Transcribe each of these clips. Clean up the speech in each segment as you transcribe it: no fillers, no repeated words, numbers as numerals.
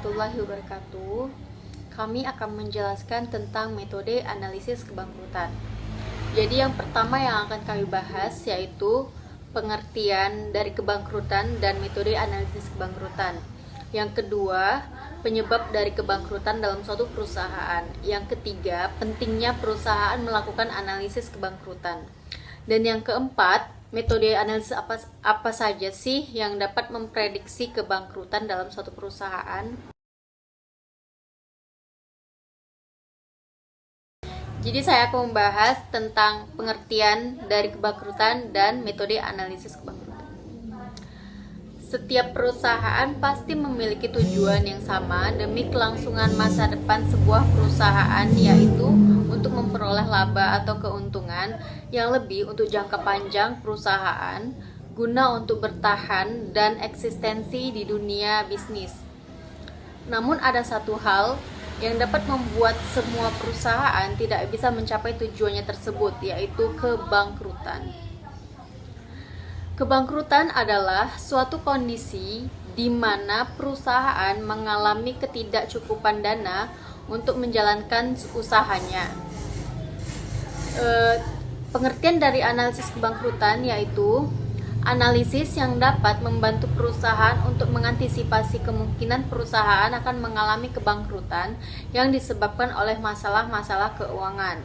warahmatullahi wabarakatuh. Kami akan menjelaskan tentang metode analisis kebangkrutan. Jadi yang pertama yang akan kami bahas yaitu pengertian dari kebangkrutan dan metode analisis kebangkrutan. Yang kedua, penyebab dari kebangkrutan dalam suatu perusahaan. Yang ketiga, pentingnya perusahaan melakukan analisis kebangkrutan. Dan yang keempat, metode analisis apa saja sih yang dapat memprediksi kebangkrutan dalam suatu perusahaan? Jadi saya akan membahas tentang pengertian dari kebangkrutan dan metode analisis kebangkrutan. Setiap perusahaan pasti memiliki tujuan yang sama demi kelangsungan masa depan sebuah perusahaan, yaitu untuk memperoleh laba atau keuntungan yang lebih untuk jangka panjang perusahaan, guna untuk bertahan dan eksistensi di dunia bisnis. Namun ada satu hal yang dapat membuat semua perusahaan tidak bisa mencapai tujuannya tersebut, yaitu kebangkrutan. Kebangkrutan adalah suatu kondisi di mana perusahaan mengalami ketidakcukupan dana untuk menjalankan usahanya. Pengertian dari analisis kebangkrutan yaitu analisis yang dapat membantu perusahaan untuk mengantisipasi kemungkinan perusahaan akan mengalami kebangkrutan yang disebabkan oleh masalah-masalah keuangan.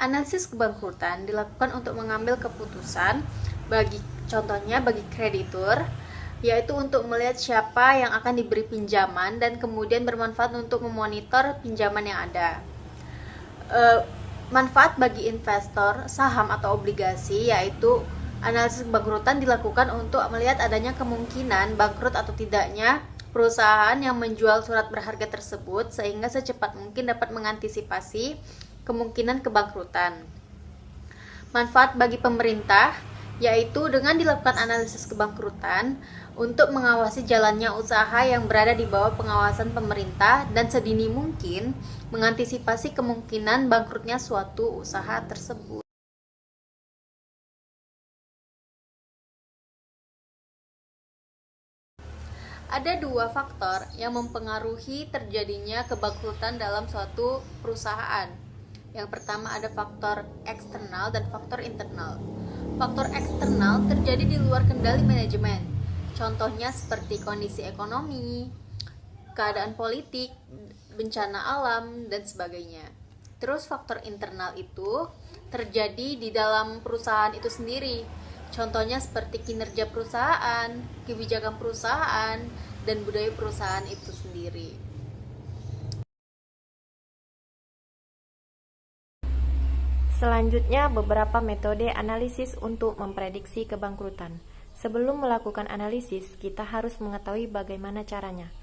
Analisis kebangkrutan dilakukan untuk mengambil keputusan contohnya bagi kreditur, yaitu untuk melihat siapa yang akan diberi pinjaman dan kemudian bermanfaat untuk memonitor pinjaman yang ada. Manfaat bagi investor saham atau obligasi, yaitu analisis kebangkrutan dilakukan untuk melihat adanya kemungkinan bangkrut atau tidaknya perusahaan yang menjual surat berharga tersebut, sehingga secepat mungkin dapat mengantisipasi kemungkinan kebangkrutan. Manfaat bagi pemerintah, yaitu dengan dilakukan analisis kebangkrutan untuk mengawasi jalannya usaha yang berada di bawah pengawasan pemerintah dan sedini mungkin mengantisipasi kemungkinan bangkrutnya suatu usaha tersebut. Ada dua faktor yang mempengaruhi terjadinya kebangkrutan dalam suatu perusahaan. Yang pertama ada faktor eksternal dan faktor internal. Faktor eksternal terjadi di luar kendali manajemen. Contohnya seperti kondisi ekonomi, keadaan politik, bencana alam, dan sebagainya. Terus faktor internal itu terjadi di dalam perusahaan itu sendiri. Contohnya seperti kinerja perusahaan, kebijakan perusahaan, dan budaya perusahaan itu sendiri. Selanjutnya, beberapa metode analisis untuk memprediksi kebangkrutan. Sebelum melakukan analisis, kita harus mengetahui bagaimana caranya.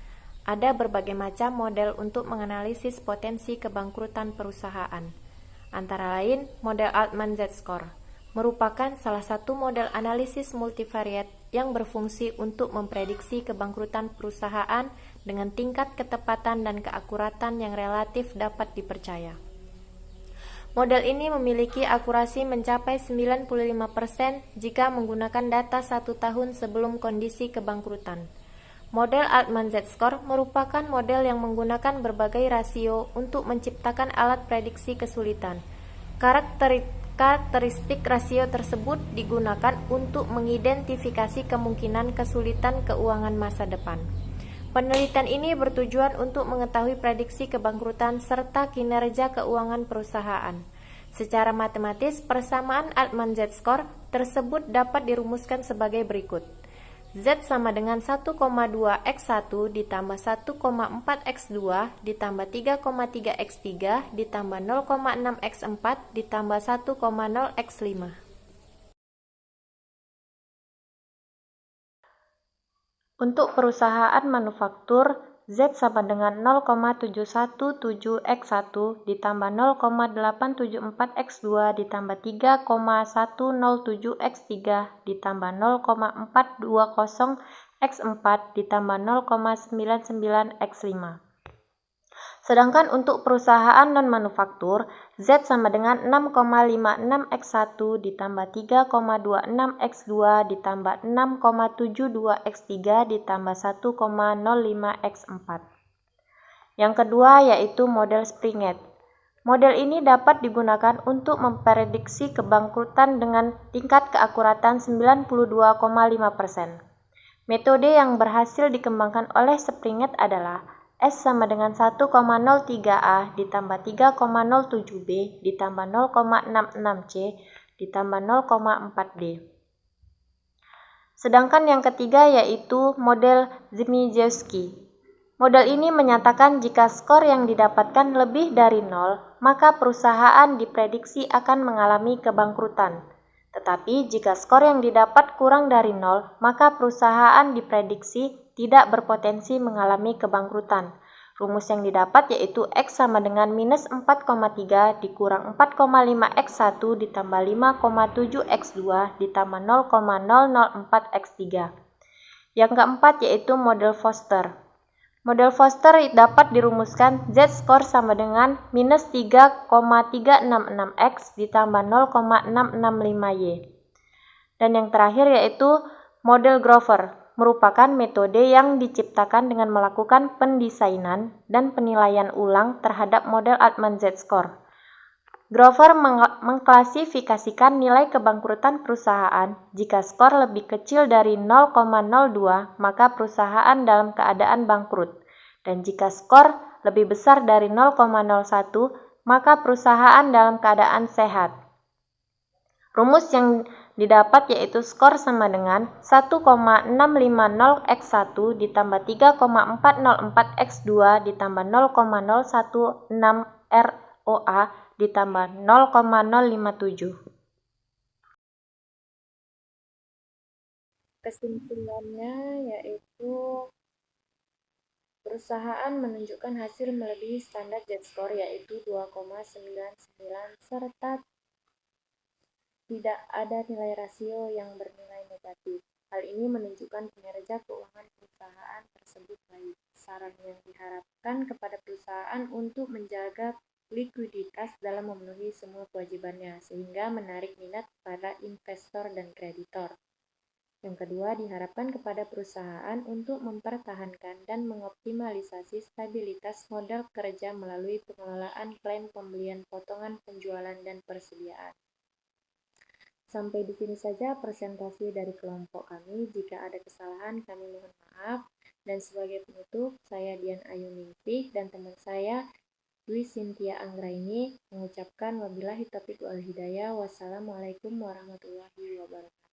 Ada berbagai macam model untuk menganalisis potensi kebangkrutan perusahaan. Antara lain, model Altman Z-Score merupakan salah satu model analisis multivariat yang berfungsi untuk memprediksi kebangkrutan perusahaan dengan tingkat ketepatan dan keakuratan yang relatif dapat dipercaya. Model ini memiliki akurasi mencapai 95% jika menggunakan data 1 tahun sebelum kondisi kebangkrutan. Model Altman Z-Score merupakan model yang menggunakan berbagai rasio untuk menciptakan alat prediksi kesulitan. Karakteristik rasio tersebut digunakan untuk mengidentifikasi kemungkinan kesulitan keuangan masa depan. Penelitian ini bertujuan untuk mengetahui prediksi kebangkrutan serta kinerja keuangan perusahaan. Secara matematis, persamaan Altman Z-Score tersebut dapat dirumuskan sebagai berikut. Z sama dengan 1,2 X1 ditambah 1,4 X2 ditambah 3,3 X3 ditambah 0,6 X4 ditambah 1,0 X5. Untuk perusahaan manufaktur, Z sama dengan 0,717 X1 ditambah 0,874 X2 ditambah 3,107 X3 ditambah 0,420 X4 ditambah 0,99 X5. Sedangkan untuk perusahaan non-manufaktur, Z sama dengan 6,56 X1 ditambah 3,26 X2 ditambah 6,72 X3 ditambah 1,05 X4. Yang kedua yaitu model Springett. Model ini dapat digunakan untuk memprediksi kebangkrutan dengan tingkat keakuratan 92,5%. Metode yang berhasil dikembangkan oleh Springett adalah S sama dengan 1,03A ditambah 3,07B ditambah 0,66C ditambah 0,4D. Sedangkan yang ketiga yaitu model Zmijewski. Model ini menyatakan jika skor yang didapatkan lebih dari 0, maka perusahaan diprediksi akan mengalami kebangkrutan. Tetapi jika skor yang didapat kurang dari 0, maka perusahaan diprediksi tidak berpotensi mengalami kebangkrutan. Rumus yang didapat yaitu X sama dengan minus 4,3 dikurang 4,5 X1 ditambah 5,7 X2 ditambah 0,004 X3. Yang keempat yaitu model Foster. Model Foster dapat dirumuskan Z skor sama dengan minus 3,366X ditambah 0,665Y. Dan yang terakhir yaitu model Grover, merupakan metode yang diciptakan dengan melakukan pendesainan dan penilaian ulang terhadap model Altman Z-score. Grover mengklasifikasikan nilai kebangkrutan perusahaan. Jika skor lebih kecil dari 0,02, maka perusahaan dalam keadaan bangkrut. Dan jika skor lebih besar dari 0,01, maka perusahaan dalam keadaan sehat. Rumus yang didapat yaitu skor sama dengan 1,650 X1 ditambah 3,404 X2 ditambah 0,016 ROA ditambah 0,057. Kesimpulannya yaitu perusahaan menunjukkan hasil melebihi standar Z-score yaitu 2,99 serta tidak ada nilai rasio yang bernilai negatif. Hal ini menunjukkan kinerja keuangan perusahaan tersebut baik. Saran yang diharapkan kepada perusahaan untuk menjaga likuiditas dalam memenuhi semua kewajibannya, sehingga menarik minat para investor dan kreditor. Yang kedua, diharapkan kepada perusahaan untuk mempertahankan dan mengoptimalisasi stabilitas modal kerja melalui pengelolaan klaim pembelian potongan penjualan dan persediaan. Sampai di sini saja presentasi dari kelompok kami. Jika ada kesalahan, kami mohon maaf. Dan sebagai penutup, saya Dian Ayu Ningsih dan teman saya Dwi Cynthia Anggraini mengucapkan wabillahi taufiq wal hidayah. Wassalamualaikum warahmatullahi wabarakatuh.